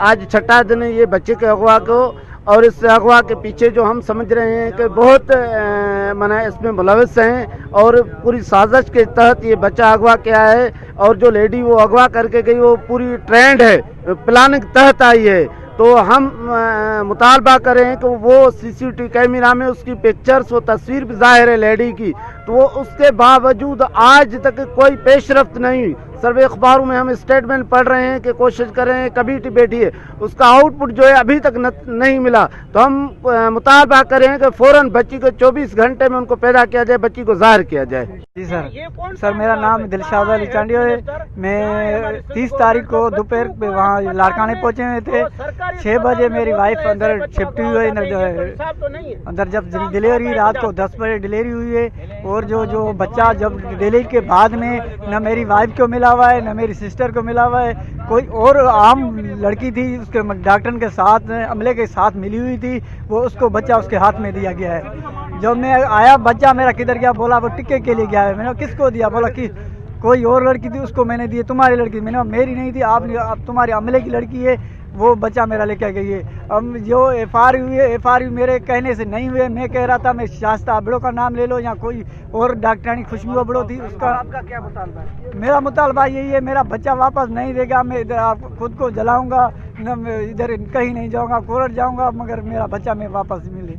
आज छठा दिन है ये बच्चे के अगवा को, और इस अगवा के पीछे जो हम समझ रहे हैं कि बहुत माना इसमें मुलविस हैं और पूरी साजिश के तहत ये बच्चा अगवा किया है। और जो लेडी वो अगवा करके गई वो पूरी ट्रेंड है, प्लानिंग तहत आई है। तो हम मुतालबा करें कि वो सीसीटीवी कैमरा में उसकी पिक्चर्स, वो तस्वीर भी जाहिर है लेडी की, तो वो उसके बावजूद आज तक कोई पेशरफ्त नहीं हुई। सर्वे अखबारों में हम स्टेटमेंट पढ़ रहे हैं कि कोशिश कर रहे हैं, कमेटी बैठी है, उसका आउटपुट जो है अभी तक नहीं मिला। तो हम मुतालबा करें कि फ़ौरन बच्ची को 24 घंटे में उनको पैदा किया जाए, बच्ची को ज़ाहिर किया जाए। जी सर मेरा नाम दिलशाद अली चांडियो है। मैं 30 तारीख को दोपहर में वहाँ लाड़काने पहुँचे हुए थे। 6 बजे मेरी वाइफ अंदर शिफ्ट हुई है अंदर, जब डिलीवरी रात को 10 बजे डिलीवरी हुई है। और जो बच्चा जब डिलीवरी के बाद में न मेरी वाइफ को मिला हुआ है न मेरी सिस्टर को मिला हुआ है, कोई और आम लड़की थी उसके डॉक्टर के साथ अमले के साथ मिली हुई थी, वो उसको बच्चा उसके हाथ में दिया गया है। जब मैं आया बच्चा मेरा किधर गया, बोला वो टिक्के के लिए गया है। मैंने किसको दिया, बोला कि कोई और लड़की थी उसको मैंने दी, तुम्हारी लड़की। मैंने मेरी नहीं थी, आप तुम्हारे अमले की लड़की है, वो बच्चा मेरा लेके गई है। अब जो FR हुई है, FR मेरे कहने से नहीं हुए। मैं कह रहा था मैं शास्ता अबड़ो का नाम ले लो या कोई और डॉक्टरानी खुशबू अबड़ो थी उसका। आपका क्या मुतालबा है? मेरा मुतालबा यही है, मेरा बच्चा वापस नहीं देगा। मैं इधर खुद को जलाऊंगा, न इधर कहीं नहीं जाऊंगा, कोर्ट जाऊंगा, मगर मेरा बच्चा मैं वापस मिले।